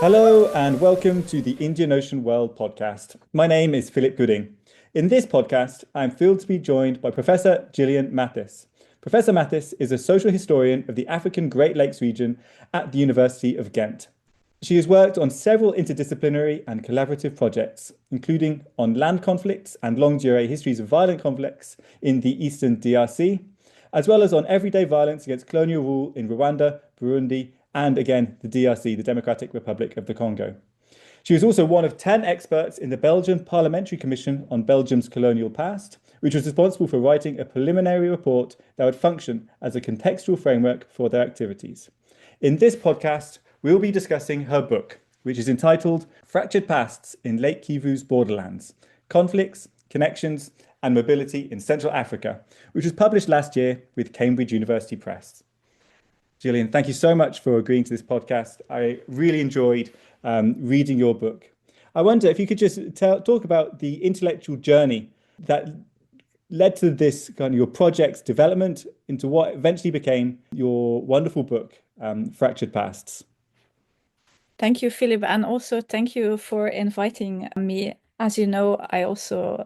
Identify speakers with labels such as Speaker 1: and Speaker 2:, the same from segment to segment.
Speaker 1: Hello and welcome to the Indian Ocean World podcast. My name is Philip Gooding. In this podcast, I'm thrilled to be joined by Professor Gillian Mathys. Professor Mathys is a social historian of the African Great Lakes region at the University of Ghent. She has worked on several interdisciplinary and collaborative projects, including on land conflicts and longue durée histories of violent conflicts in the Eastern DRC, as well as on everyday violence against colonial rule in Rwanda, Burundi, and again, the DRC, the Democratic Republic of the Congo. She was also one of 10 experts in the Belgian Parliamentary Commission on Belgium's colonial past, which was responsible for writing a preliminary report that would function as a contextual framework for their activities. In this podcast, we'll be discussing her book, which is entitled Fractured Pasts in Lake Kivu's Borderlands, Conflicts, Connections, and Mobility in Central Africa, which was published last year with Cambridge University Press. Gillian, thank you so much for agreeing to this podcast. I really enjoyed reading your book. I wonder if you could just talk about the intellectual journey that led to this kind of your project's development into what eventually became your wonderful book, Fractured Pasts.
Speaker 2: Thank you, Philip, and also thank you for inviting me. As you know, I also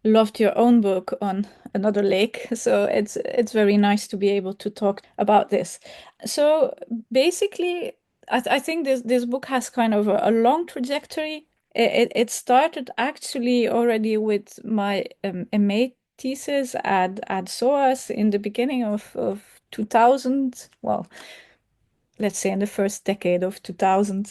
Speaker 2: loved your own book on another lake, so it's very nice to be able to talk about this. So basically, I think this book has kind of a long trajectory. It started actually already with my MA thesis at SOAS in the beginning of 2000. Well, let's say in the first decade of 2000.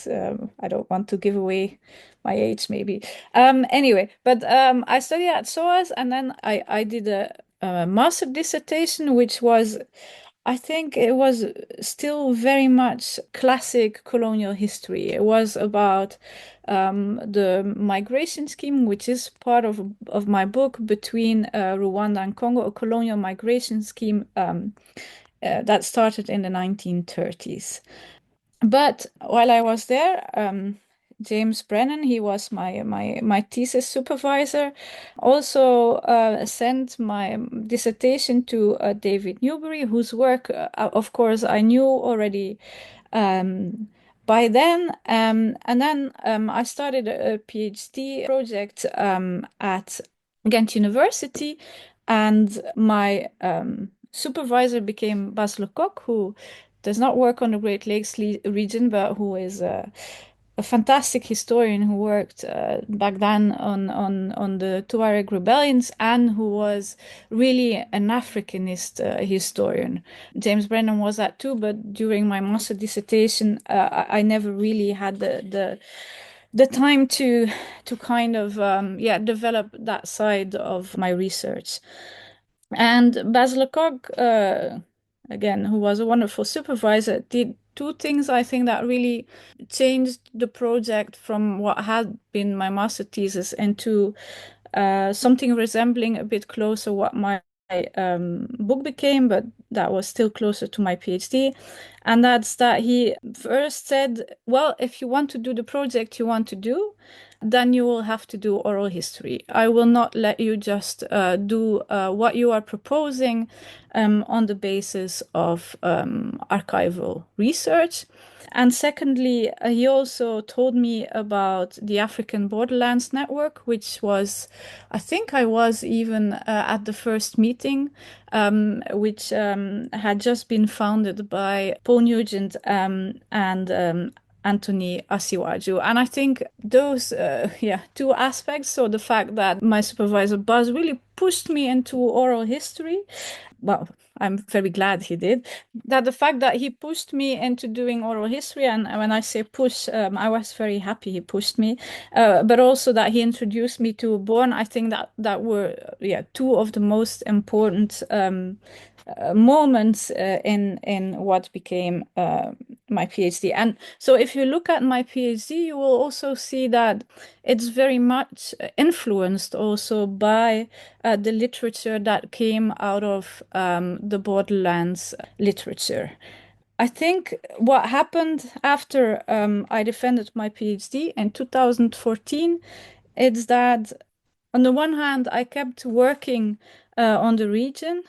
Speaker 2: I don't want to give away my age, maybe. Anyway, but I studied at SOAS, and then I did a master dissertation, which was, I think it was still very much classic colonial history. It was about the migration scheme, which is part of my book, between Rwanda and Congo, a colonial migration scheme that started in the 1930s. But while I was there, James Brennan, he was my thesis supervisor, also sent my dissertation to David Newbury, whose work, of course, I knew already by then. And then I started a PhD project at Ghent University, and my supervisor became Bas Lecoq, who does not work on the Great Lakes region, but who is a fantastic historian who worked back then on the Tuareg rebellions, and who was really an Africanist historian. James Brennan was that too, but during my master dissertation, I never really had the time to kind of develop that side of my research. And Bas Lecoq, again, who was a wonderful supervisor, did two things I think that really changed the project from what had been my master thesis into something resembling a bit closer what my book became, but that was still closer to my PhD. And that's that he first said, well, if you want to do the project you want to do, then you will have to do oral history. I will not let you just do what you are proposing on the basis of archival research. And secondly, he also told me about the African Borderlands Network, which was, I think I was even at the first meeting, which had just been founded by Paul Nugent and Anthony Asiwaju. And I think those two aspects, so the fact that my supervisor Buzz really pushed me into oral history, well, I'm very glad he did, that the fact that he pushed me into doing oral history, and when I say push, I was very happy he pushed me, but also that he introduced me to Born, I think that were two of the most important moments in what became my PhD. And so if you look at my PhD, you will also see that it's very much influenced also by the literature that came out of the Borderlands literature. I think what happened after I defended my PhD in 2014 is that on the one hand, I kept working on the region.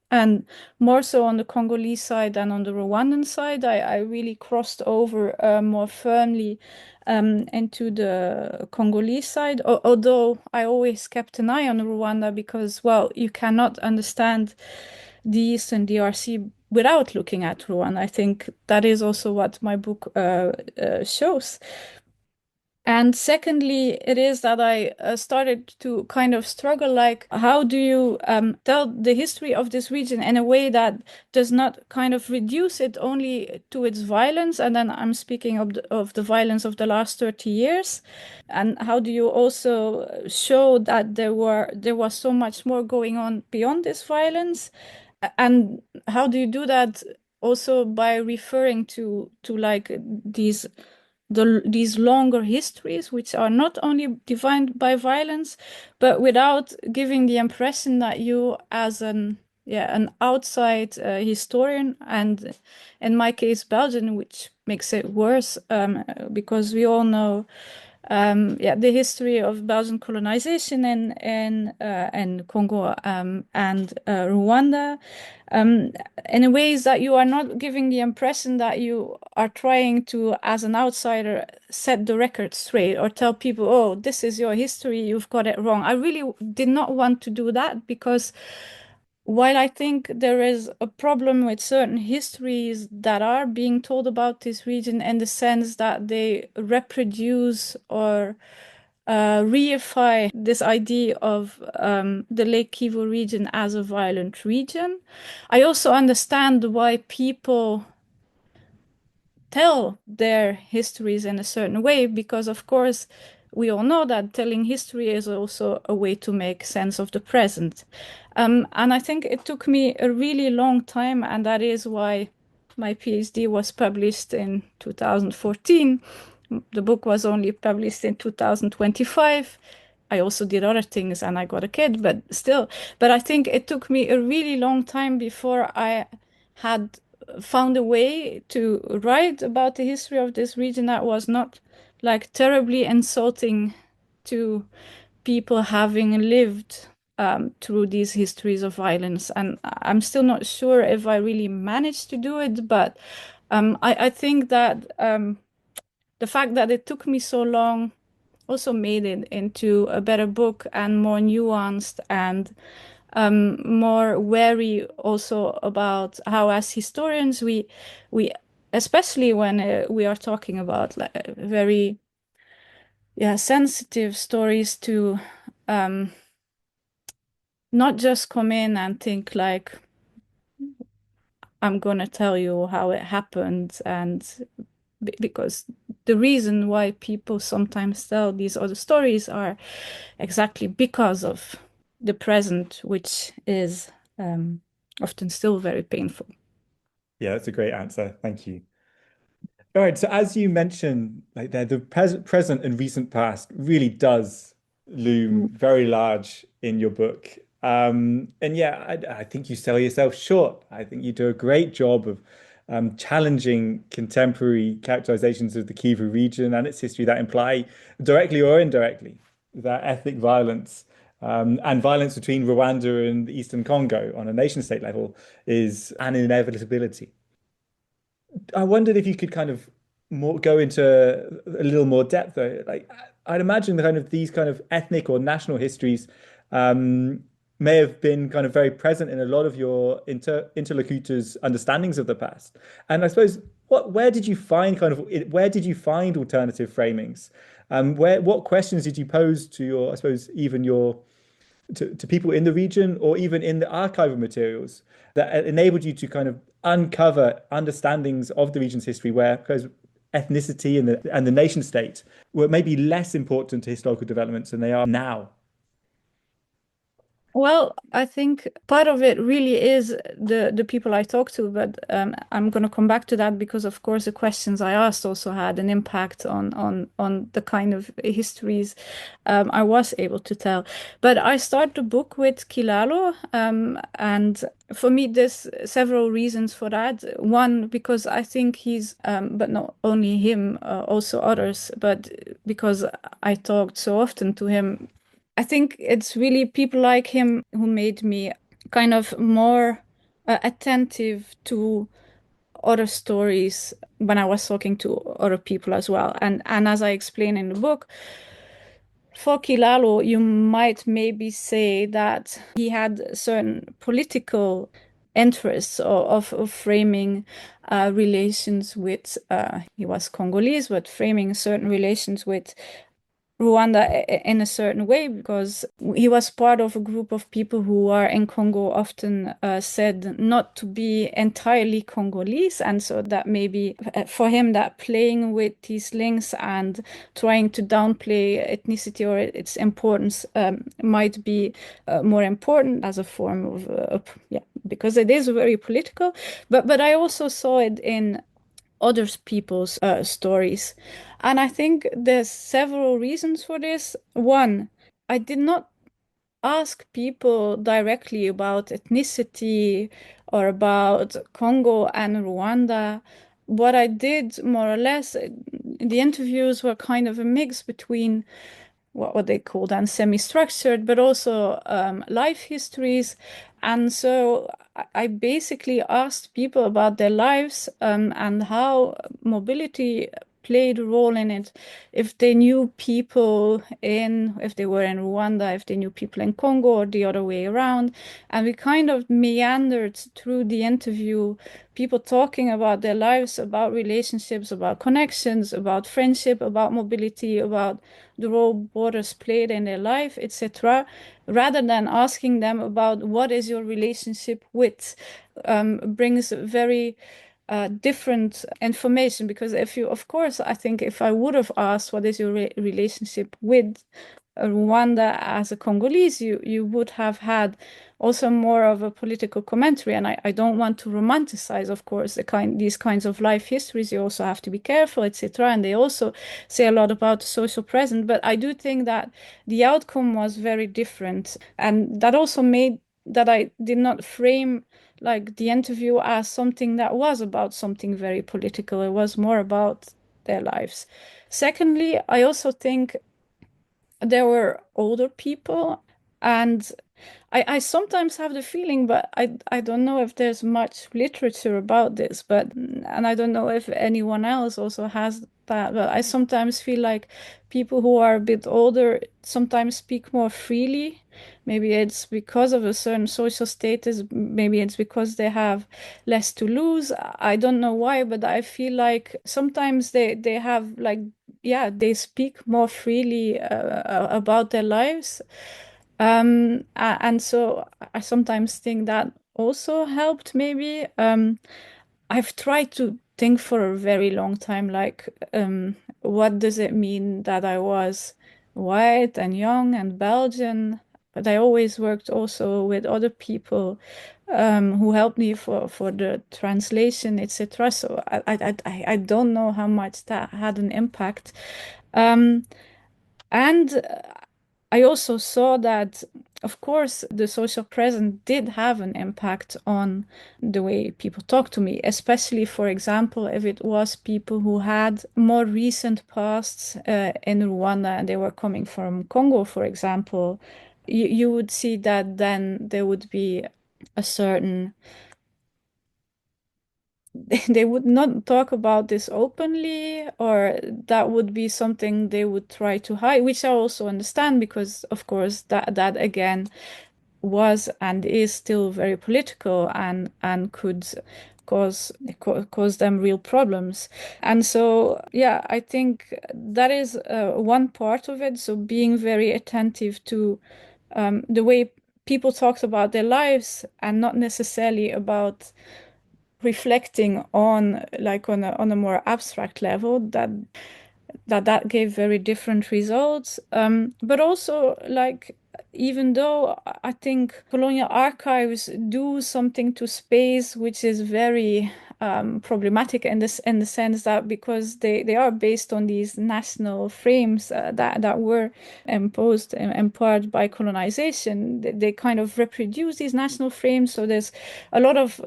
Speaker 2: And more so on the Congolese side than on the Rwandan side, I really crossed over more firmly into the Congolese side, although I always kept an eye on Rwanda because, well, you cannot understand the Eastern DRC without looking at Rwanda. I think that is also what my book shows. And secondly, it is that I started to kind of struggle like, how do you tell the history of this region in a way that does not kind of reduce it only to its violence? And then I'm speaking of the violence of the last 30 years. And how do you also show that there was so much more going on beyond this violence? And how do you do that also by referring to like these longer histories, which are not only defined by violence, but without giving the impression that you, as an outside historian, and in my case, Belgian, which makes it worse, because we all know the history of Belgian colonization in Congo and Rwanda, um, in ways that you are not giving the impression that you are trying to, as an outsider, set the record straight or tell people, oh, this is your history, you've got it wrong. I really did not want to do that because while I think there is a problem with certain histories that are being told about this region in the sense that they reproduce or reify this idea of the Lake Kivu region as a violent region, I also understand why people tell their histories in a certain way, because of course we all know that telling history is also a way to make sense of the present. And I think it took me a really long time, and that is why my PhD was published in 2014. The book was only published in 2025. I also did other things and I got a kid, but still. But I think it took me a really long time before I had found a way to write about the history of this region that was not like terribly insulting to people having lived through these histories of violence. And I'm still not sure if I really managed to do it, but I think that the fact that it took me so long also made it into a better book and more nuanced and more wary also about how, as historians, we especially when we are talking about like very sensitive stories, to not just come in and think like, I'm gonna tell you how it happened, and because the reason why people sometimes tell these other stories are exactly because of the present, which is often still very painful.
Speaker 1: Yeah, that's a great answer. Thank you. All right, so as you mentioned, like the present and recent past really does loom very large in your book. And yeah, I think you sell yourself short. I think you do a great job of challenging contemporary characterizations of the Kivu region and its history that imply, directly or indirectly, that ethnic violence and violence between Rwanda and the Eastern Congo on a nation state level is an inevitability. I wondered if you could kind of more go into a little more depth though. Like I'd imagine the kind of these kind of ethnic or national histories um, may have been kind of very present in a lot of your interlocutors' understandings of the past. And I suppose where did you find where did you find alternative framings? What questions did you pose to your, I suppose, even your to people in the region or even in the archival materials that enabled you to kind of uncover understandings of the region's history where because ethnicity and the nation state were maybe less important to historical developments than they are now.
Speaker 2: Well, I think part of it really is the people I talk to, but I'm going to come back to that because, of course, the questions I asked also had an impact on the kind of histories I was able to tell. But I start the book with Kilalo, and for me, there's several reasons for that. One, because I think he's, but not only him, also others, but because I talked so often to him, I think it's really people like him who made me kind of more attentive to other stories when I was talking to other people as well. And as I explain in the book, for Kilalo, you might maybe say that he had certain political interests of framing relations with, he was Congolese, but framing certain relations with Rwanda in a certain way, because he was part of a group of people who are in Congo often said not to be entirely Congolese. And so that maybe for him, that playing with these links and trying to downplay ethnicity or its importance might be more important as a form of, yeah, because it is very political. But I also saw it in other people's stories. And I think there's several reasons for this. One, I did not ask people directly about ethnicity or about Congo and Rwanda. What I did more or less, the interviews were kind of a mix between what they call then semi-structured, but also life histories. And so I basically asked people about their lives and how mobility played a role in it. If they knew people if they were in Rwanda, if they knew people in Congo or the other way around. And we kind of meandered through the interview, people talking about their lives, about relationships, about connections, about friendship, about mobility, about the role borders played in their life, etc., rather than asking them about what is your relationship with, brings very different information. Because if you, of course, I think if I would have asked what is your relationship with Rwanda as a Congolese, you would have had also more of a political commentary. And I don't want to romanticize, of course, these kinds of life histories. You also have to be careful, etc. And they also say a lot about the social present. But I do think that the outcome was very different. And that also made that I did not frame like the interview as something that was about something very political. It was more about their lives. Secondly, I also think there were older people, and I sometimes have the feeling, but I don't know if there's much literature about this, and I don't know if anyone else also has that, but I sometimes feel like people who are a bit older sometimes speak more freely. Maybe it's because of a certain social status, maybe it's because they have less to lose. I don't know why, but I feel like sometimes they have like, yeah, they speak more freely about their lives. And so I sometimes think that also helped maybe. I've tried to think for a very long time, like, what does it mean that I was white and young and Belgian? But I always worked also with other people who helped me for the translation, etc. So I don't know how much that had an impact. Um, and I also saw that, of course, the social present did have an impact on the way people talk to me, especially, for example, if it was people who had more recent pasts in Rwanda and they were coming from Congo, for example. You would see that then there would be a certain they would not talk about this openly, or that would be something they would try to hide, which I also understand because, of course, that again was and is still very political and could cause them real problems. And so, yeah, I think that is one part of it. So being very attentive to the way people talked about their lives and not necessarily about reflecting on like on a more abstract level, that gave very different results. But also, like, even though I think colonial archives do something to space which is very problematic in the sense that because they are based on these national frames that were imposed in part by colonization, they kind of reproduce these national frames. So there's a lot of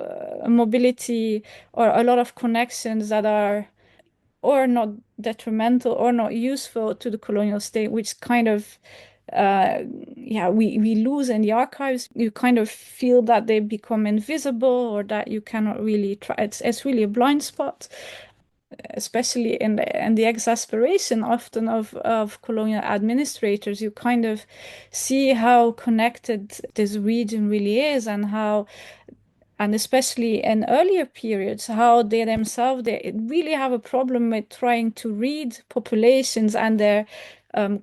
Speaker 2: mobility or a lot of connections that are or not detrimental or not useful to the colonial state, which kind of we lose in the archives. You kind of feel that they become invisible, or that you cannot really try. It's really a blind spot, especially in the exasperation often of colonial administrators. You kind of see how connected this region really is, and how, and especially in earlier periods, how they themselves, they really have a problem with trying to read populations and their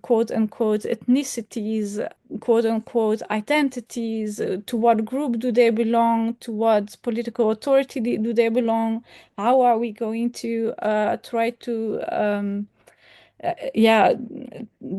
Speaker 2: quote unquote ethnicities, quote unquote identities. To what group do they belong? To what political authority do they belong? How are we going to try to yeah,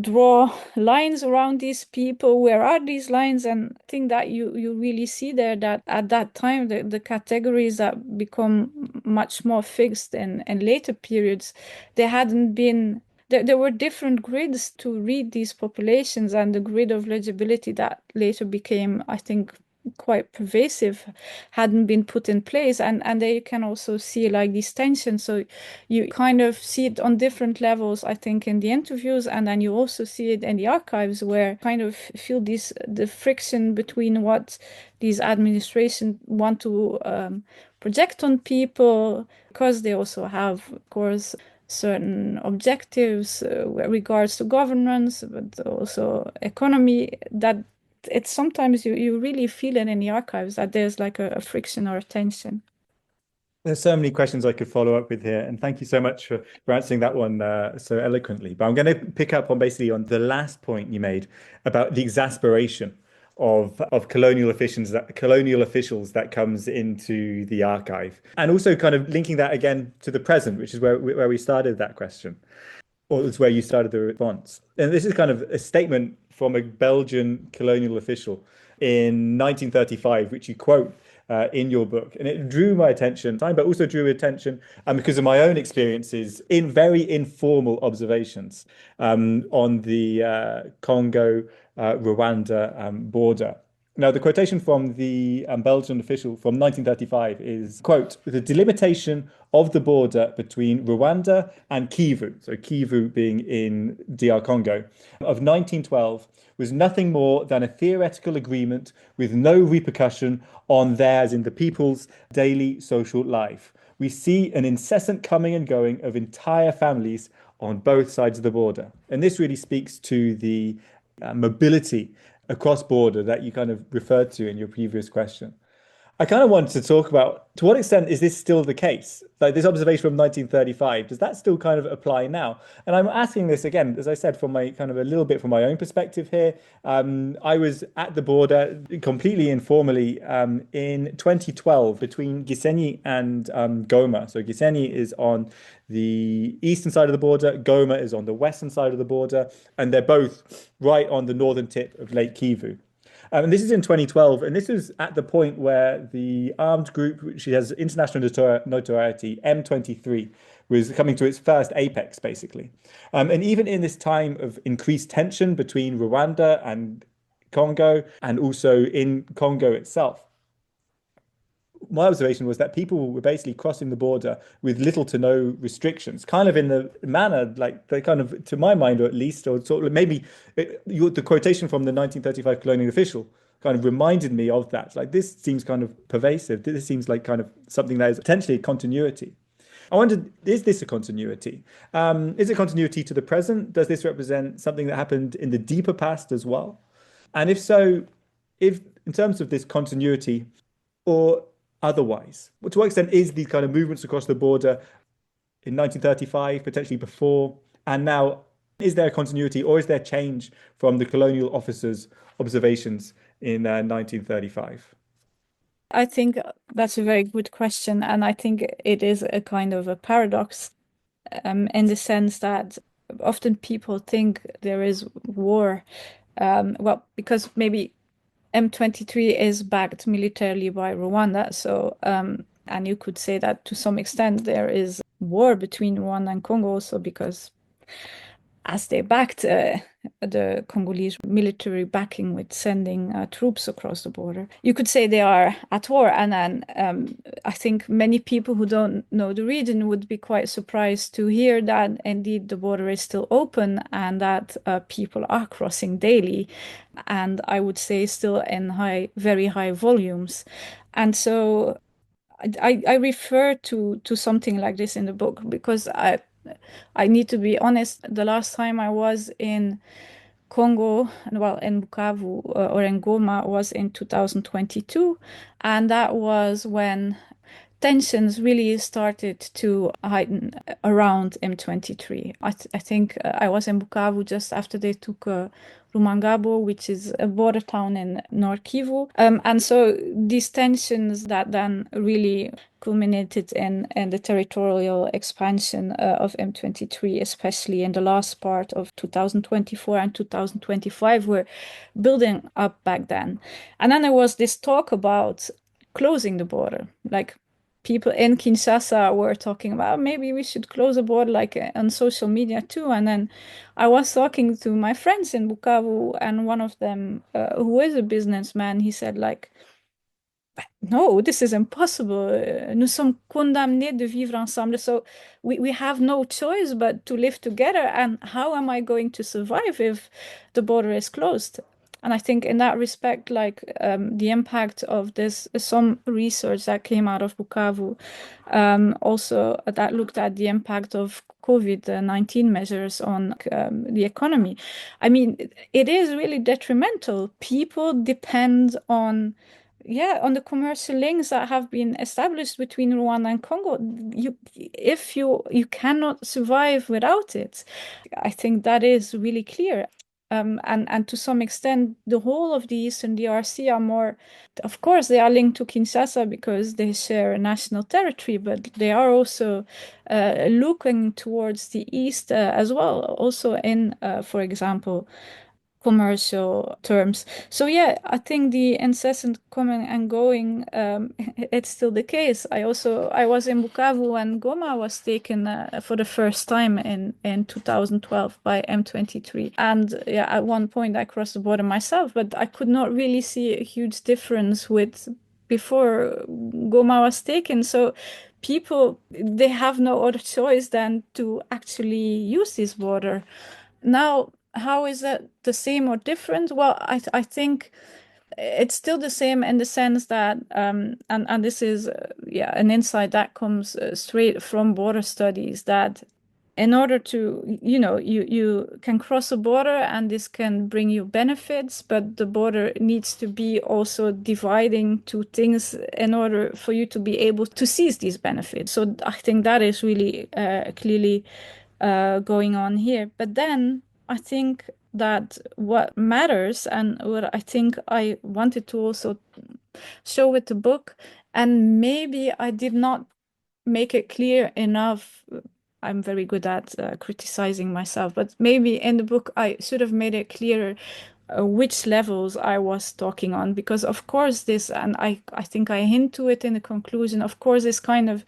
Speaker 2: draw lines around these people? Where are these lines? And I think that you really see there that at that time the categories that become much more fixed in later periods, they hadn't been there were different grids to read these populations, and the grid of legibility that later became, I think, quite pervasive, hadn't been put in place. And there you can also see like these tensions. So you kind of see it on different levels, I think, in the interviews, and then you also see it in the archives, where kind of feel the friction between what these administrations want to project on people, because they also have, of course, certain objectives with regards to governance, but also economy, that it's sometimes you really feel it in the archives, that there's like a friction or a tension.
Speaker 1: There's so many questions I could follow up with here, and thank you so much for answering that one so eloquently. But I'm going to pick up on basically on the last point you made about the exasperation of colonial officials that comes into the archive, and also kind of linking that again to the present, which is where we started that question, or it's where you started the response. And this is kind of a statement from a Belgian colonial official in 1935, which you quote in your book. And it drew my attention, but also drew attention because of my own experiences in very informal observations on the Congo-Rwanda border. Now, the quotation from the Belgian official from 1935 is, quote, "The delimitation of the border between Rwanda and Kivu," so Kivu being in DR Congo, "of 1912 was nothing more than a theoretical agreement with no repercussion on theirs in the people's daily social life. We see an incessant coming and going of entire families on both sides of the border." And this really speaks to the mobility across border that you kind of referred to in your previous question. I kind of wanted to talk about, to what extent is this still the case? Like this observation from 1935, does that still kind of apply now? And I'm asking this again, as I said, from my kind of a little bit from my own perspective here. I was at the border completely informally in 2012 between Gisenyi and Goma. So Gisenyi is on the eastern side of the border, Goma is on the western side of the border, and they're both right on the northern tip of Lake Kivu. And this is in 2012, and this is at the point where the armed group, which has international notoriety, M23, was coming to its first apex, basically. And even in this time of increased tension between Rwanda and Congo, and also in Congo itself, my observation was that people were basically crossing the border with little to no restrictions, kind of in the manner like they kind of, to my mind, or at least, or sort of maybe the quotation from the 1935 colonial official kind of reminded me of that. Like this seems kind of pervasive. This seems like kind of something that is potentially a continuity. I wondered, is this a continuity? Is it continuity to the present? Does this represent something that happened in the deeper past as well? And if so, if in terms of this continuity, or otherwise, to what extent is these kind of movements across the border in 1935, potentially before, and now, is there a continuity or is there change from the colonial officers' observations in 1935?
Speaker 2: I think that's a very good question, and I think it is a kind of a paradox in the sense that often people think there is war, well, because maybe M23 is backed militarily by Rwanda. So, and you could say that to some extent there is war between Rwanda and Congo also, because as they backed the Congolese military backing with sending troops across the border. You could say they are at war. And then I think many people who don't know the region would be quite surprised to hear that indeed the border is still open and that people are crossing daily. And I would say still in very high volumes. And so I refer to something like this in the book because I need to be honest. The last time I was in Congo, well, in Bukavu or in Goma was in 2022, and that was when tensions really started to heighten around M23. I think I was in Bukavu just after they took Rumangabo, which is a border town in North Kivu. And so these tensions that then really culminated in the territorial expansion of M23, especially in the last part of 2024 and 2025, were building up back then. And then there was this talk about closing the border, like people in Kinshasa were talking about maybe we should close the border, like on social media too. And then I was talking to my friends in Bukavu, and one of them, who is a businessman, he said like, no, this is impossible. Nous sommes condamnés de vivre ensemble. So we have no choice but to live together. And how am I going to survive if the border is closed? And I think in that respect, like the impact of this, some research that came out of Bukavu, also that looked at the impact of COVID-19 measures on the economy. I mean, it is really detrimental. People depend on the commercial links that have been established between Rwanda and Congo. If you cannot survive without it. I think that is really clear. And to some extent, the whole of the Eastern DRC are more, of course, they are linked to Kinshasa because they share a national territory, but they are also looking towards the east as well, also in, for example, commercial terms. So yeah, I think the incessant coming and going, it's still the case. I was in Bukavu and Goma was taken for the first time in 2012 by M23. And yeah, at one point I crossed the border myself, but I could not really see a huge difference with before Goma was taken. So people, they have no other choice than to actually use this border. Now, how is that the same or different? Well, I think it's still the same in the sense that, and this is an insight that comes straight from border studies, that in order to, you can cross a border and this can bring you benefits, but the border needs to be also dividing two things in order for you to be able to seize these benefits. So I think that is really clearly going on here. But then I think that what matters, and what I think I wanted to also show with the book, and maybe I did not make it clear enough. I'm very good at criticizing myself, but maybe in the book I should have made it clearer which levels I was talking on, because of course this, and I think I hint to it in the conclusion, of course this kind of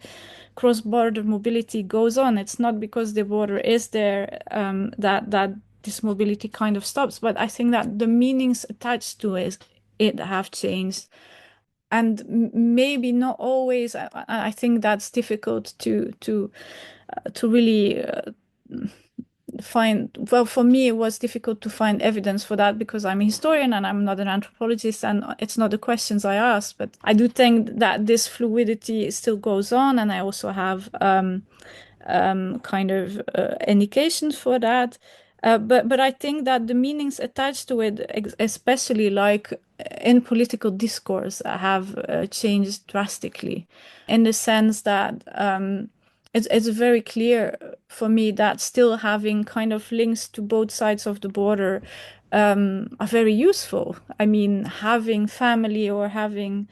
Speaker 2: cross-border mobility goes on. It's not because the border is there that this mobility kind of stops, but I think that the meanings attached to it have changed. And maybe not always. I think that's difficult to really find. Well, for me, it was difficult to find evidence for that because I'm a historian and I'm not an anthropologist, and it's not the questions I ask. But I do think that this fluidity still goes on, and I also have kind of indications for that. But I think that the meanings attached to it, especially like in political discourse, have changed drastically, in the sense that it's very clear for me that still having kind of links to both sides of the border are very useful. I mean, having family or having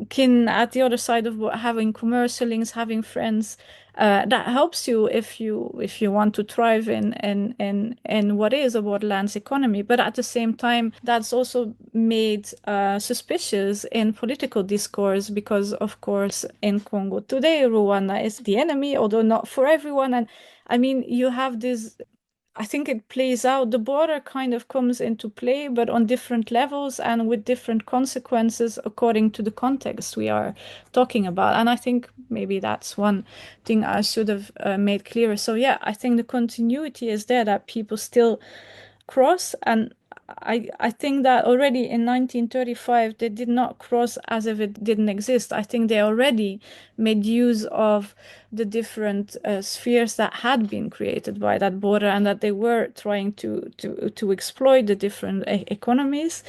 Speaker 2: kin at the other side of having commercial links, having friends, that helps you if you want to thrive in what is a Borderlands economy. But at the same time, that's also made suspicious in political discourse because, of course, in Congo today, Rwanda is the enemy, although not for everyone. And I mean, you have this I think it plays out. The border kind of comes into play, but on different levels and with different consequences according to the context we are talking about. And I think maybe that's one thing I should have made clearer. So yeah, I think the continuity is there, that people still cross. And I think that already in 1935 they did not cross as if it didn't exist. I think they already made use of the different spheres that had been created by that border, and that they were trying to exploit the different economies.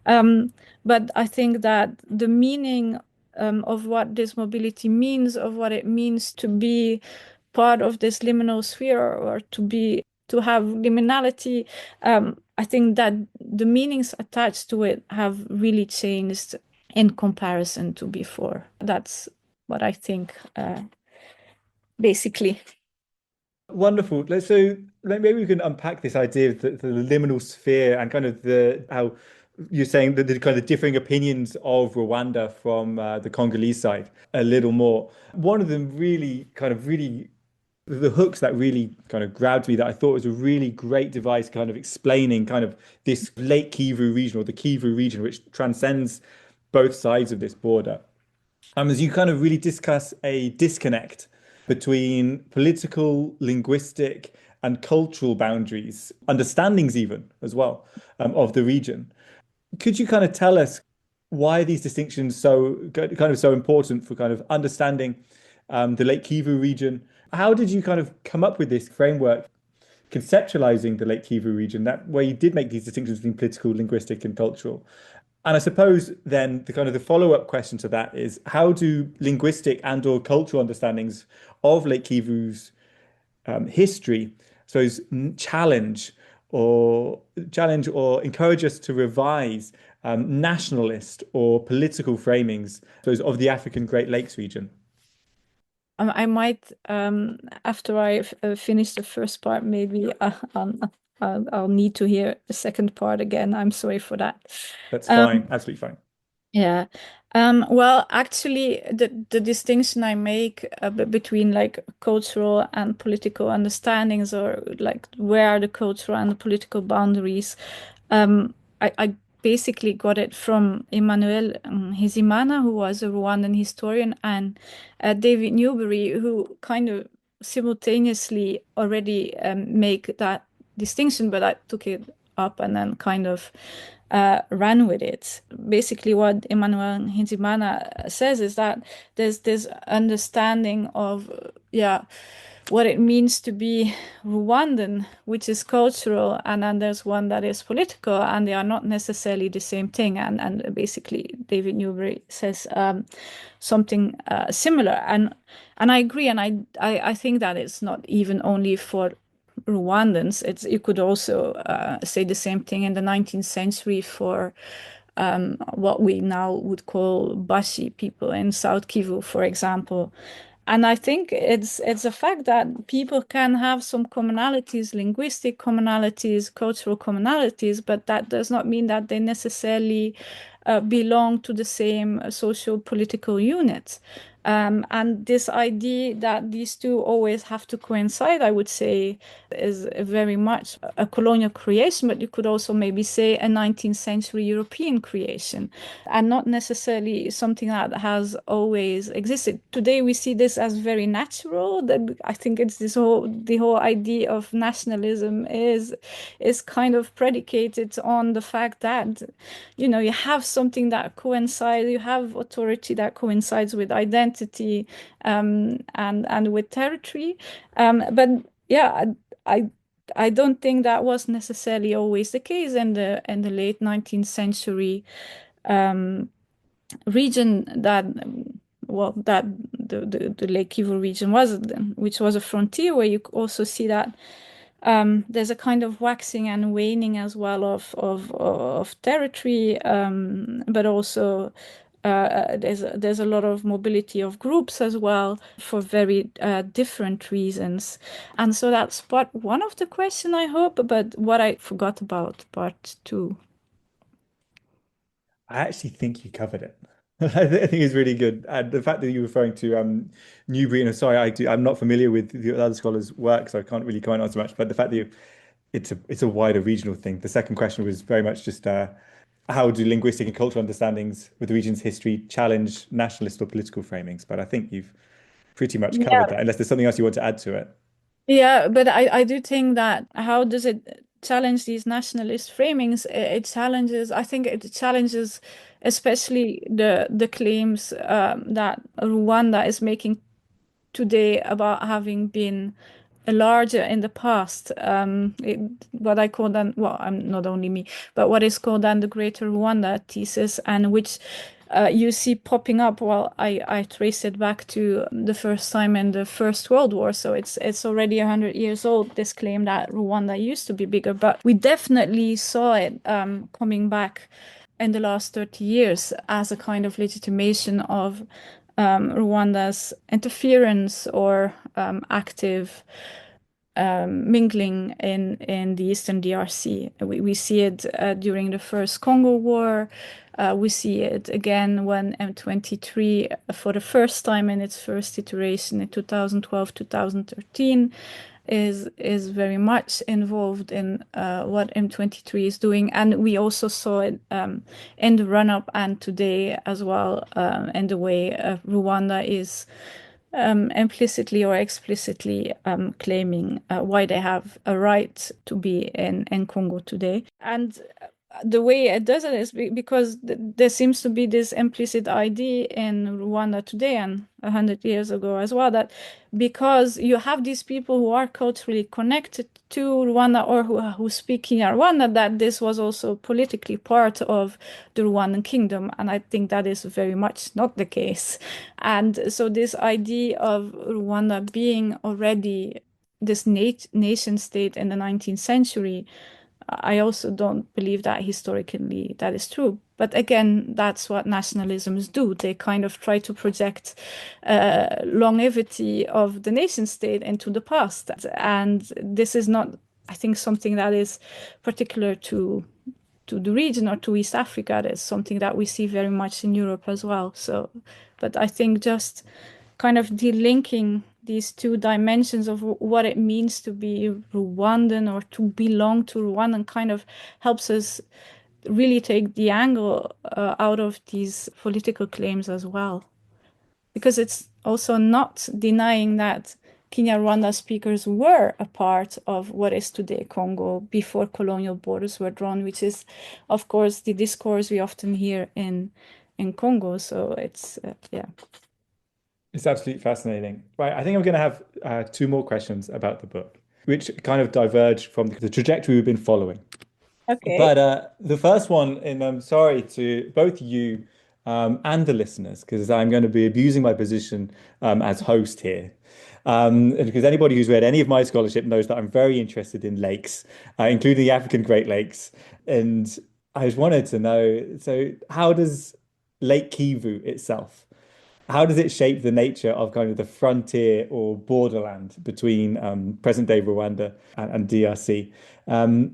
Speaker 2: But I think that the meaning of what this mobility means, of what it means to be part of this liminal sphere, or to have liminality, I think that the meanings attached to it have really changed in comparison to before. That's what I think, basically.
Speaker 1: Wonderful. So maybe we can unpack this idea of the liminal sphere and kind of the how you're saying that the kind of differing opinions of Rwanda from the Congolese side a little more. One of them really the hooks that really kind of grabbed me, that I thought was a really great device kind of explaining kind of this Lake Kivu region, or the Kivu region, which transcends both sides of this border. As you kind of really discuss a disconnect between political, linguistic, and cultural boundaries, understandings even as well, of the region. Could you kind of tell us why these distinctions so important for kind of understanding the Lake Kivu region? How did you kind of come up with this framework conceptualizing the Lake Kivu region, that where you did make these distinctions between political, linguistic, and cultural? And I suppose then the kind of the follow-up question to that is, how do linguistic and or cultural understandings of Lake Kivu's history, so challenge or encourage us to revise nationalist or political framings, those of the African Great Lakes region?
Speaker 2: I might, after I finish the first part, maybe I'll need to hear the second part again. I'm sorry for that.
Speaker 1: That's fine, absolutely fine.
Speaker 2: Yeah. Well, actually, the distinction I make between like cultural and political understandings, or like where are the cultural and the political boundaries, I basically got it from Emmanuel Hizimana, who was a Rwandan historian, and David Newbury, who kind of simultaneously already make that distinction, but I took it up and then kind of ran with it. Basically, what Emmanuel Hizimana says is that there's this understanding of, yeah, what it means to be Rwandan, which is cultural, and then there's one that is political, and they are not necessarily the same thing. And basically, David Newbury says something similar, and I agree, and I think that it's not even only for Rwandans. You could also say the same thing in the 19th century for what we now would call Bashi people in South Kivu, for example. And I think it's a fact that people can have some commonalities, linguistic commonalities, cultural commonalities, but that does not mean that they necessarily belong to the same social political unit. And this idea that these two always have to coincide, I would say, is very much a colonial creation, but you could also maybe say a 19th century European creation, and not necessarily something that has always existed. Today we see this as very natural. That I think it's the whole idea of nationalism is kind of predicated on the fact that, you know, you have something that coincides, you have authority that coincides with identity, and with territory. But yeah, I don't think that was necessarily always the case in the late 19th century region that well that the Lake Kivu region was, which was a frontier, where you also see that there's a kind of waxing and waning as well of territory, but also there's a lot of mobility of groups as well for very different reasons. And so that's part one of the question, I hope, but what I forgot about part two.
Speaker 1: I actually think you covered it. I think it's really good. And the fact that you're referring to Newbury, and sorry, I'm not familiar with the other scholars' work, so I can't really comment on so much. But the fact that it's a wider regional thing. The second question was very much just how do linguistic and cultural understandings with the region's history challenge nationalist or political framings? But I think you've pretty much covered
Speaker 2: Yeah,
Speaker 1: that, unless there's something else you want to add to it.
Speaker 2: yeah, but I do think that how does it challenge these nationalist framings? It challenges, I think it challenges especially the claims that Rwanda is making today about having been larger in the past. What I call then, well, I'm not only me, but what is called then the Greater Rwanda thesis, and which you see popping up. Well, I trace it back to the first time in the First World War, so it's already 100 years old. This claim that Rwanda used to be bigger, but we definitely saw it coming back in the last 30 years as a kind of legitimation of Rwanda's interference or active mingling in the Eastern DRC. We see it during the First Congo War. We see it again when M23, for the first time in its first iteration in 2012, 2013, is very much involved in what M23 is doing. And we also saw it in the run-up and today as well, in the way Rwanda is implicitly or explicitly claiming why they have a right to be in Congo today. And the way it does it is because there seems to be this implicit idea in Rwanda today and 100 years ago as well, that because you have these people who are culturally connected to Rwanda or who speak Kinyarwanda, that this was also politically part of the Rwandan kingdom. And I think that is very much not the case. And so this idea of Rwanda being already this nation state in the 19th century, I also don't believe that historically that is true. But again, that's what nationalisms do. They kind of try to project longevity of the nation state into the past. And this is not, I think, something that is particular to the region or to East Africa. That's something that we see very much in Europe as well. So, but I think just kind of delinking these two dimensions of what it means to be Rwandan or to belong to Rwandan kind of helps us really take the angle out of these political claims as well. Because it's also not denying that Kinyarwanda speakers were a part of what is today Congo before colonial borders were drawn, which is, of course, the discourse we often hear in Congo. So it's, yeah.
Speaker 1: It's absolutely fascinating. Right, I think I'm going to have two more questions about the book, which kind of diverge from the trajectory we've been following.
Speaker 2: Okay.
Speaker 1: But the first one, and I'm sorry to both you and the listeners, because I'm going to be abusing my position as host here. And because anybody who's read any of my scholarship knows that I'm very interested in lakes, including the African Great Lakes. And I just wanted to know, so how does Lake Kivu itself, how does it shape the nature of kind of the frontier or borderland between present-day Rwanda and DRC?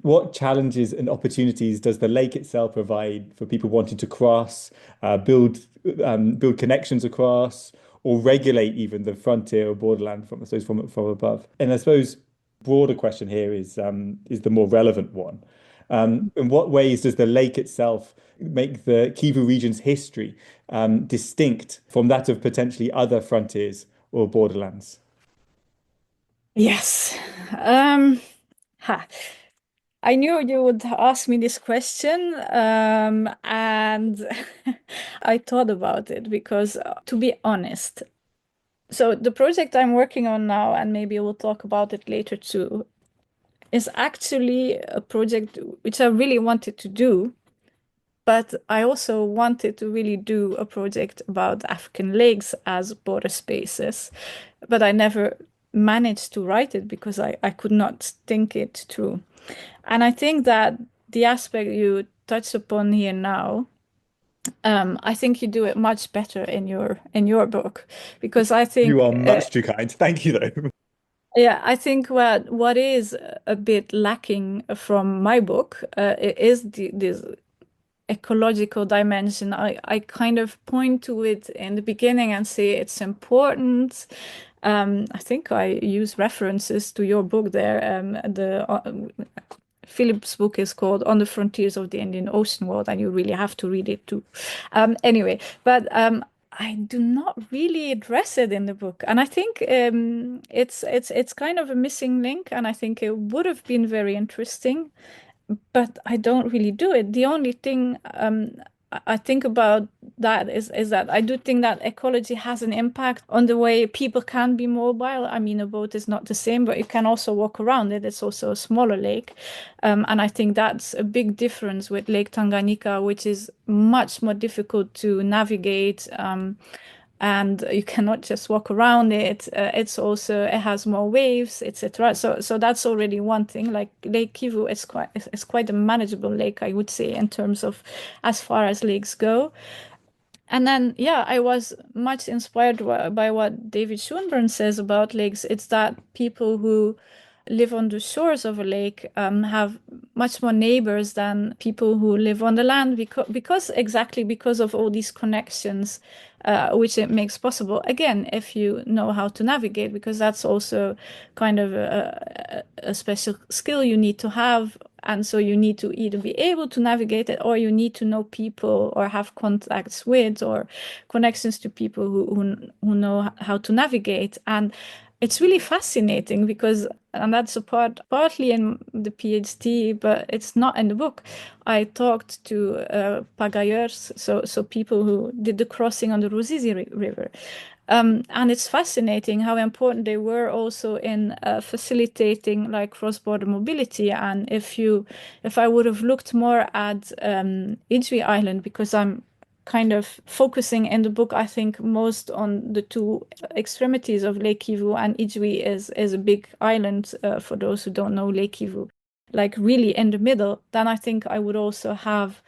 Speaker 1: What challenges and opportunities does the lake itself provide for people wanting to cross, build connections across, or regulate even the frontier or borderland from, I suppose, from above? And I suppose broader question here is the more relevant one. In what ways does the lake itself make the Kivu region's history distinct from that of potentially other frontiers or borderlands?
Speaker 2: Yes. Ha. I knew you would ask me this question, and I thought about it because, to be honest, so the project I'm working on now, and maybe we'll talk about it later too, is actually a project which I really wanted to do, but I also wanted to really do a project about African lakes as border spaces, but I never managed to write it because I could not think it through. And I think that the aspect you touch upon here now, I think you do it much better in your book because I
Speaker 1: You
Speaker 2: think
Speaker 1: are much too kind. Thank you, though.
Speaker 2: yeah, I think what is a bit lacking from my book is this ecological dimension. I kind of point to it in the beginning and say it's important, I think I use references to your book there. Philip's book is called On the Frontiers of the Indian Ocean World, and you really have to read it too. Anyway, but I do not really address it in the book, and I think it's kind of a missing link, and I think it would have been very interesting, but I don't really do it. The only thing I think about that is that I do think that ecology has an impact on the way people can be mobile. I mean, a boat is not the same, but you can also walk around it. It's also a smaller lake. And I think that's a big difference with Lake Tanganyika, which is much more difficult to navigate. And you cannot just walk around it. It has more waves, etc. So that's already one thing. Like Lake Kivu is quite a manageable lake, I would say, in terms of as far as lakes go. And then, yeah, I was much inspired by what David Schoenbrunn says about lakes. It's that people who live on the shores of a lake have much more neighbors than people who live on the land because of all these connections, which it makes possible. Again, if you know how to navigate, because that's also kind of a special skill you need to have. And so you need to either be able to navigate it, or you need to know people or have contacts with or connections to people who know how to navigate. And it's really fascinating because, and that's partly in the PhD, but it's not in the book. I talked to pagayeurs, so people who did the crossing on the Ruzizi River. And it's fascinating how important they were also in facilitating like cross-border mobility. And if I would have looked more at Idjwi Island, because I'm kind of focusing in the book, I think, most on the two extremities of Lake Kivu, and Idjwi is a big island, for those who don't know Lake Kivu, like really in the middle, then I think I would also have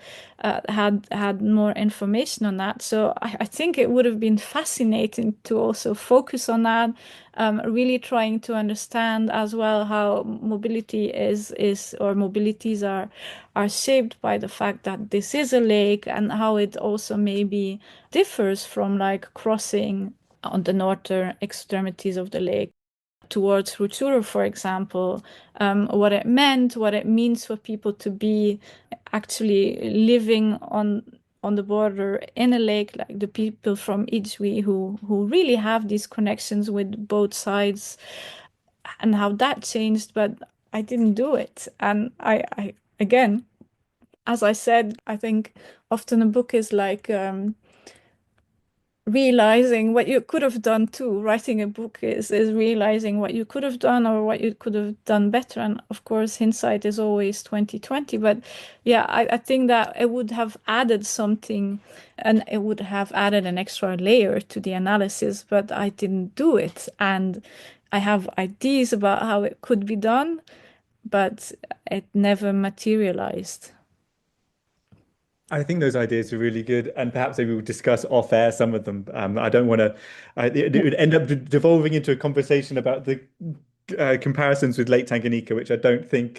Speaker 2: had more information on that. So I think it would have been fascinating to also focus on that, really trying to understand as well how mobility is or mobilities are shaped by the fact that this is a lake, and how it also maybe differs from like crossing on the northern extremities of the lake towards Rutshuru, for example, what it meant, what it means for people to be actually living on the border in a lake, like the people from Idjwi who really have these connections with both sides, and how that changed. But I didn't do it. And I again, as I said, I think often a book is like realizing what you could have done too. Writing a book is realizing what you could have done or what you could have done better. And of course, hindsight is always 2020. But yeah, I think that it would have added something, and it would have added an extra layer to the analysis, but I didn't do it. And I have ideas about how it could be done, but it never materialized.
Speaker 1: I think those ideas are really good, and perhaps maybe we'll discuss off air some of them. I don't want to. It would end up devolving into a conversation about the comparisons with Lake Tanganyika, which I don't think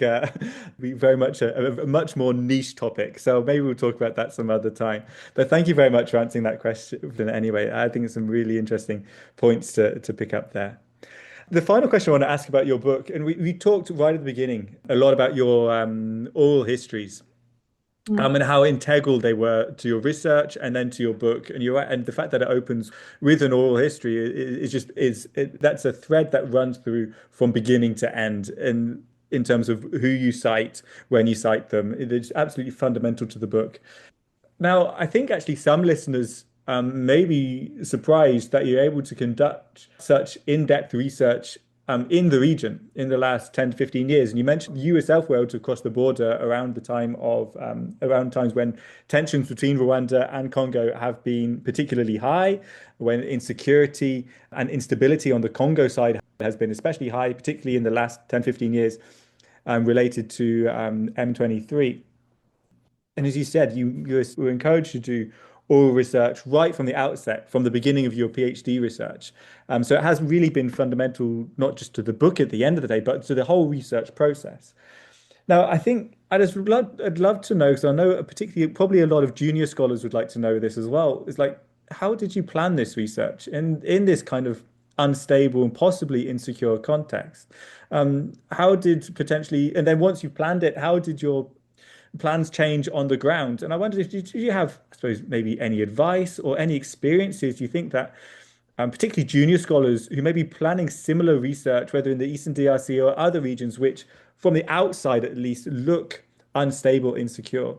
Speaker 1: be very much a much more niche topic. So maybe we'll talk about that some other time. But thank you very much for answering that question. Anyway, I think it's some really interesting points to pick up there. The final question I want to ask about your book, and we talked right at the beginning a lot about your oral histories, and how integral they were to your research and then to your book. And the fact that it opens with an oral history that's a thread that runs through from beginning to end, and in terms of who you cite, when you cite them. It is absolutely fundamental to the book. Now, I think actually some listeners may be surprised that you're able to conduct such in-depth research in the region in the last 10 to 15 years. And you mentioned you yourself were able to cross the border around the time of around times when tensions between Rwanda and Congo have been particularly high, when insecurity and instability on the Congo side has been especially high, particularly in the last 10, 15 years, related to M23. And as you said, you were encouraged to do oral research right from the outset, from the beginning of your PhD research. So it has really been fundamental, not just to the book at the end of the day, but to the whole research process. Now, I think I'd love to know, because I know particularly probably a lot of junior scholars would like to know this as well. It's like, how did you plan this research in this kind of unstable and possibly insecure context. How did potentially, and then once you planned it, how did your plans change on the ground? And I wondered if did you have, I suppose, maybe any advice or any experiences you think that particularly junior scholars who may be planning similar research, whether in the Eastern DRC or other regions, which from the outside at least look unstable, insecure.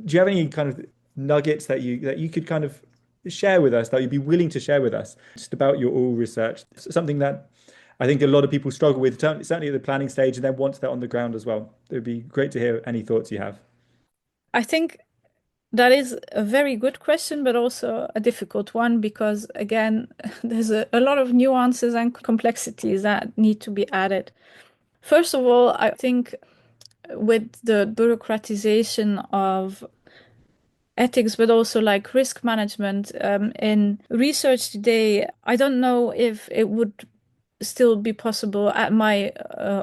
Speaker 1: Do you have any kind of nuggets that you could kind of share with us, that you'd be willing to share with us, just about your oral research? Something that I think a lot of people struggle with, certainly at the planning stage, and then once they're on the ground as well. It would be great to hear any thoughts you have.
Speaker 2: I think that is a very good question, but also a difficult one because, again, there's a lot of nuances and complexities that need to be added. First of all, I think with the bureaucratization of ethics, but also like risk management in research today, I don't know if it would still be possible at my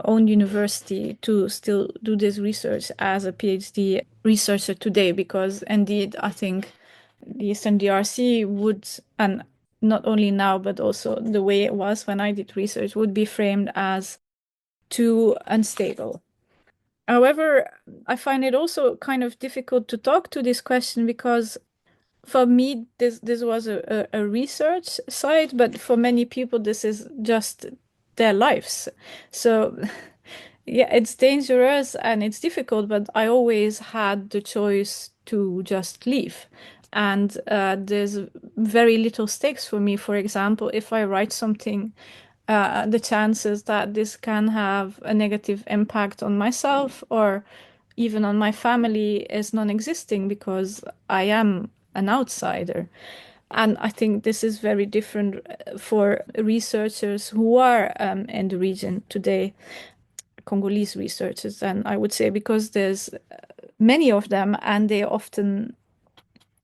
Speaker 2: own university to still do this research as a PhD researcher today, because indeed I think the Eastern DRC would, and not only now, but also the way it was when I did research, would be framed as too unstable. However, I find it also kind of difficult to talk to this question because for me, this was a research side, but for many people, this is just their lives. So, yeah, it's dangerous and it's difficult, but I always had the choice to just leave. And there's very little stakes for me. For example, if I write something, the chances that this can have a negative impact on myself or even on my family is non-existing because I am an outsider. And I think this is very different for researchers who are in the region today, Congolese researchers, and I would say because there's many of them and they often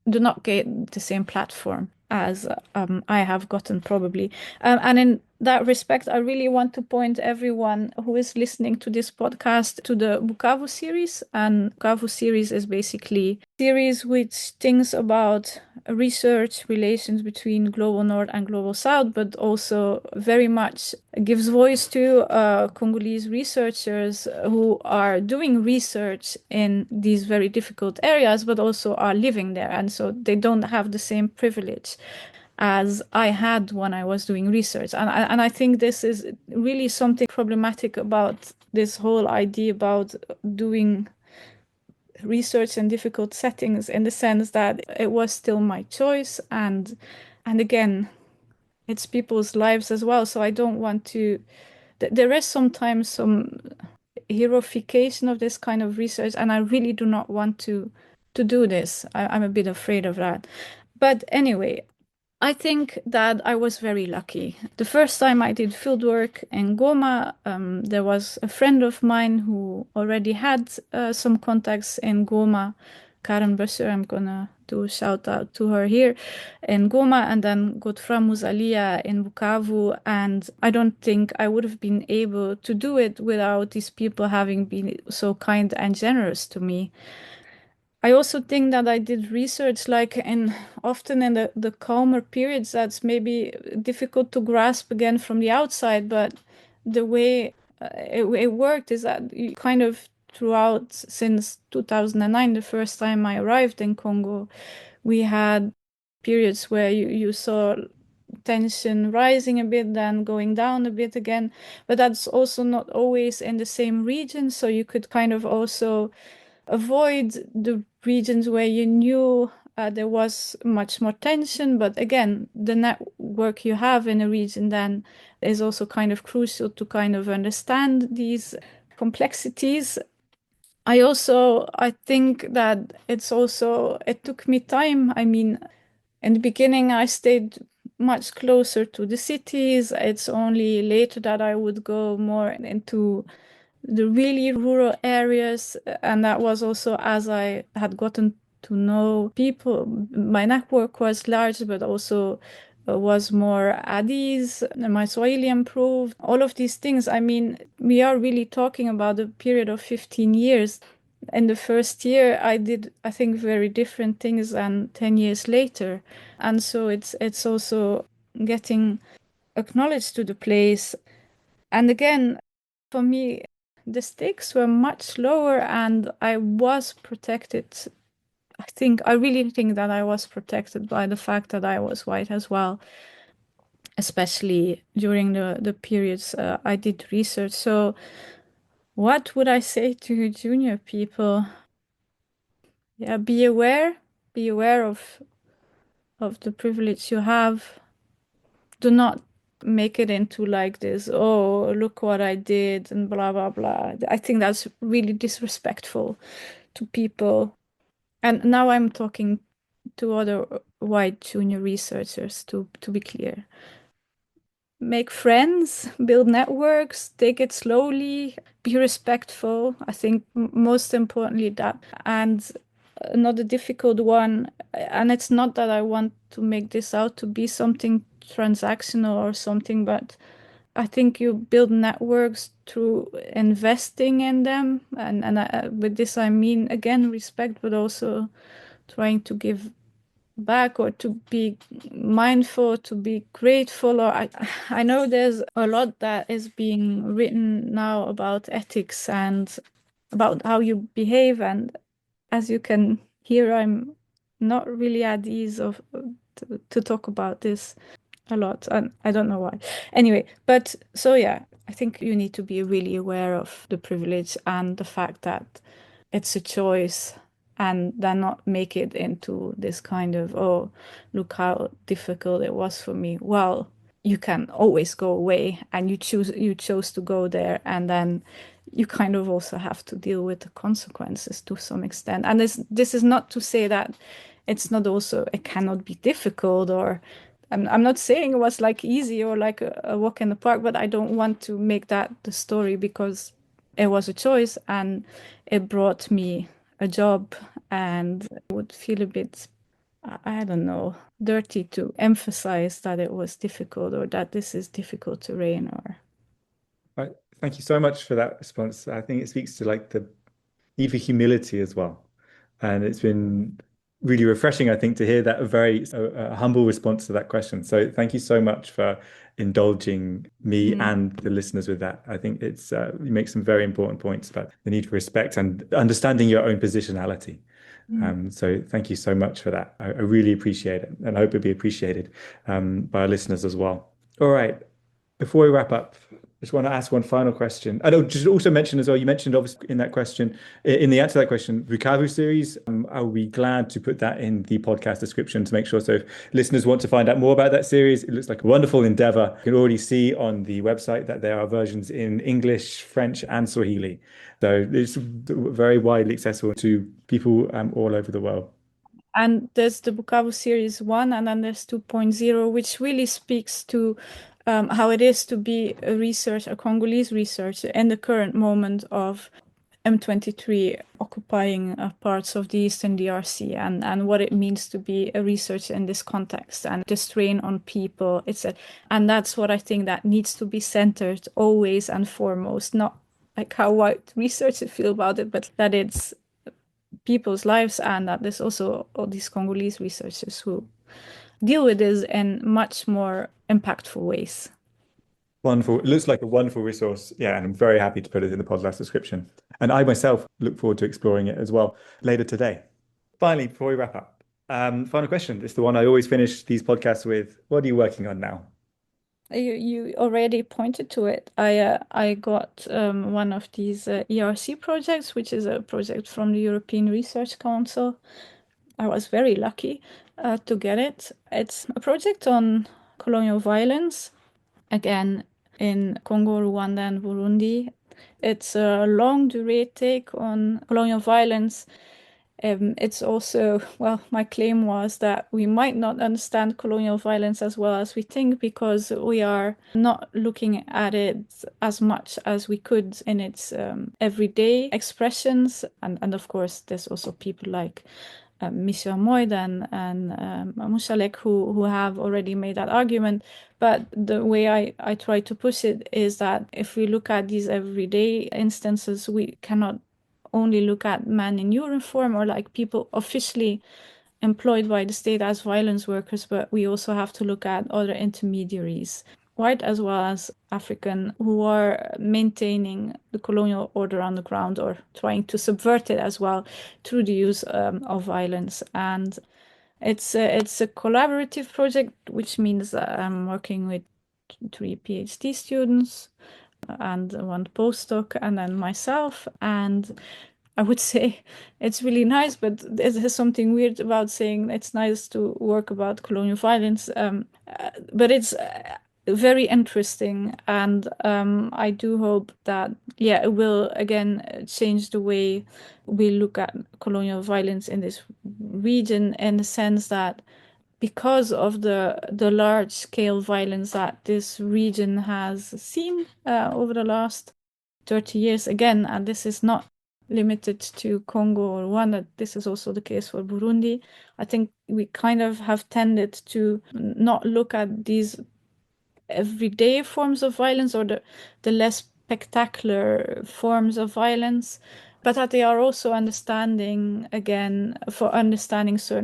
Speaker 2: do not get the same platform as I have gotten probably. And in that respect, I really want to point everyone who is listening to this podcast to the Bukavu series. And Bukavu series is basically a series which thinks about research relations between global north and global south, but also very much gives voice to Congolese researchers who are doing research in these very difficult areas, but also are living there. And so they don't have the same privilege as I had when I was doing research. And I think this is really something problematic about this whole idea about doing research in difficult settings, in the sense that it was still my choice. And again, it's people's lives as well. So I don't want to, there is sometimes some heroification of this kind of research, and I really do not want to do this. I'm a bit afraid of that. But anyway, I think that I was very lucky. The first time I did fieldwork in Goma, there was a friend of mine who already had some contacts in Goma, Karen Busser. I'm gonna do a shout out to her here in Goma, and then Godfra Muzalia in Bukavu. And I don't think I would have been able to do it without these people having been so kind and generous to me. I also think that I did research like often in the calmer periods that's maybe difficult to grasp again from the outside, but the way it worked is that you kind of throughout since 2009, the first time I arrived in Congo, we had periods where you saw tension rising a bit, then going down a bit again, but that's also not always in the same region, so you could kind of also avoid the regions where you knew there was much more tension. But again, the network you have in a region then is also kind of crucial to kind of understand these complexities. I think that it took me time. I mean, in the beginning, I stayed much closer to the cities. It's only later that I would go more into the really rural areas. And that was also as I had gotten to know people. My network was large, but also was more at ease. My Swahili improved. All of these things. I mean, we are really talking about a period of 15 years. In the first year, I did, I think, very different things than 10 years later. And so it's also getting acknowledged to the place. And again, for me, the stakes were much lower and I was protected. I really think that I was protected by the fact that I was white as well, especially during the periods I did research. So what would I say to junior people? Yeah, be aware of the privilege you have. Do not make it into like this, oh, look what I did and blah, blah, blah. I think that's really disrespectful to people. And now I'm talking to other white junior researchers to be clear. Make friends, build networks, take it slowly, be respectful. I think most importantly that. And another difficult one, and it's not that I want to make this out to be something transactional or something, but I think you build networks through investing in them. And with this, I mean, again, respect, but also trying to give back or to be mindful, to be grateful. Or I know there's a lot that is being written now about ethics and about how you behave. And as you can hear, I'm not really at ease to talk about this a lot. And I don't know why. Anyway, but so yeah, I think you need to be really aware of the privilege and the fact that it's a choice and then not make it into this kind of, oh, look how difficult it was for me. Well, you can always go away and you chose to go there, and then you kind of also have to deal with the consequences to some extent. And this is not to say that it cannot be difficult, or I'm not saying it was like easy or like a walk in the park, but I don't want to make that the story, because it was a choice and it brought me a job, and I would feel a bit, I don't know, dirty to emphasize that it was difficult or that this is difficult terrain or.
Speaker 1: Right. Thank you so much for that response. I think it speaks to like the need for humility as well. And it's been really refreshing, I think, to hear that a humble response to that question. So thank you so much for indulging me and the listeners with that. I think you make some very important points about the need for respect and understanding your own positionality. So thank you so much for that. I really appreciate it, and I hope it'll be appreciated by our listeners as well. All right. Before we wrap up, I just want to ask one final question. I don't just also mention as well, you mentioned obviously in that question, in the answer to that question, Vukavu series, I'll be glad to put that in the podcast description to make sure. So if listeners want to find out more about that series, it looks like a wonderful endeavor. You can already see on the website that there are versions in English, French, and Swahili. So it's very widely accessible to people all over the world.
Speaker 2: And there's the Bukavu Series 1, and then there's 2.0, which really speaks to how it is to be a Congolese researcher in the current moment of M23 occupying parts of the Eastern DRC, and what it means to be a researcher in this context and the strain on people, etc. And that's what I think that needs to be centered always and foremost, not like how white researchers feel about it, but that it's people's lives, and that there's also all these Congolese researchers who deal with this in much more impactful ways.
Speaker 1: Wonderful. It looks like a wonderful resource. Yeah, and I'm very happy to put it in the podcast description. And I myself look forward to exploring it as well later today. Finally, before we wrap up, final question. It's the one I always finish these podcasts with. What are you working on now?
Speaker 2: You already pointed to it. I got one of these ERC projects, which is a project from the European Research Council. I was very lucky to get it. It's a project on colonial violence, again in Congo, Rwanda, and Burundi. It's a long durée take on colonial violence. It's also, well, my claim was that we might not understand colonial violence as well as we think, because we are not looking at it as much as we could in its everyday expressions. And of course, there's also people like Monsieur Moyd and Mushalek who have already made that argument. But the way I try to push it is that if we look at these everyday instances, we cannot only look at men in uniform or like people officially employed by the state as violence workers, but we also have to look at other intermediaries. white as well as African, who are maintaining the colonial order on the ground or trying to subvert it as well through the use of violence. And it's a collaborative project, which means that I'm working with 3 PhD students and 1 postdoc, and then myself. And I would say it's really nice, but there's something weird about saying it's nice to work about colonial violence. But it's very interesting, and I do hope that, yeah, it will again change the way we look at colonial violence in this region, in the sense that because of the large scale violence that this region has seen over the last 30 years again, and this is not limited to Congo or Rwanda, this is also the case for Burundi. I think we kind of have tended to not look at these everyday forms of violence or the less spectacular forms of violence, but that they are also understanding certain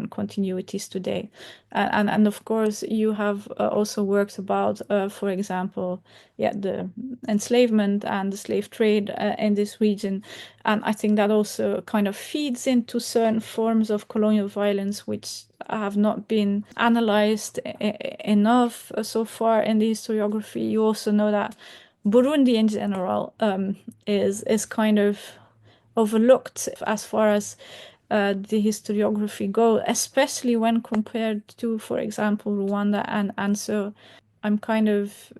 Speaker 2: continuities today. And of course, you have also worked about, for example, the enslavement and the slave trade in this region. And I think that also kind of feeds into certain forms of colonial violence, which have not been analyzed enough so far in the historiography. You also know that Burundi in general is kind of overlooked as far as the historiography goes, especially when compared to, for example, Rwanda. And so I'm kind of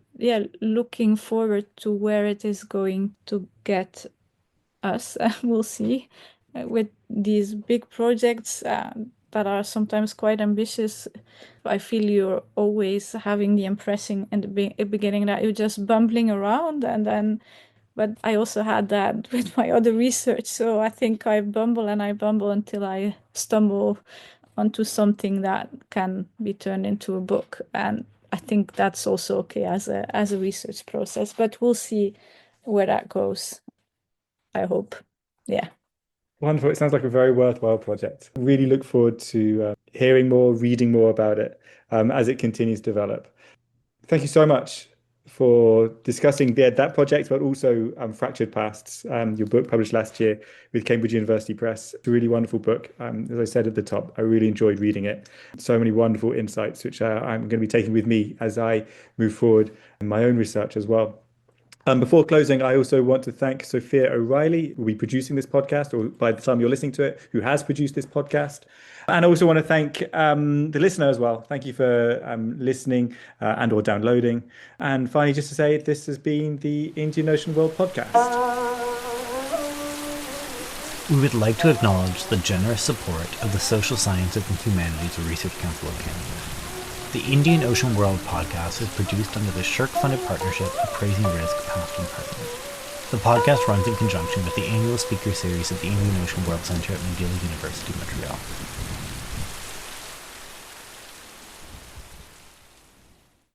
Speaker 2: looking forward to where it is going to get us. We'll see with these big projects that are sometimes quite ambitious. I feel you're always having the impression in the beginning that you're just bumbling around, but I also had that with my other research. So I think I bumble until I stumble onto something that can be turned into a book. And I think that's also okay as a research process, but we'll see where that goes, I hope. Yeah.
Speaker 1: Wonderful. It sounds like a very worthwhile project. Really look forward to hearing more, reading more about it as it continues to develop. Thank you so much for discussing that project, but also Fractured Pasts, your book published last year with Cambridge University Press. It's a really wonderful book. As I said at the top, I really enjoyed reading it. So many wonderful insights, which I'm going to be taking with me as I move forward in my own research as well. Before closing, I also want to thank Sofia O'Reilly, who will be producing this podcast, or by the time you're listening to it, who has produced this podcast. And I also want to thank the listener as well. Thank you for listening and or downloading. And finally, just to say, this has been the Indian Ocean World podcast.
Speaker 3: We would like to acknowledge the generous support of the Social Sciences and Humanities Research Council of Canada. The Indian Ocean World podcast is produced under the SSHRC-funded Partnership, Appraising Risk, past and present. The podcast runs in conjunction with the annual speaker series at the Indian Ocean World Centre at McGill University, Montreal.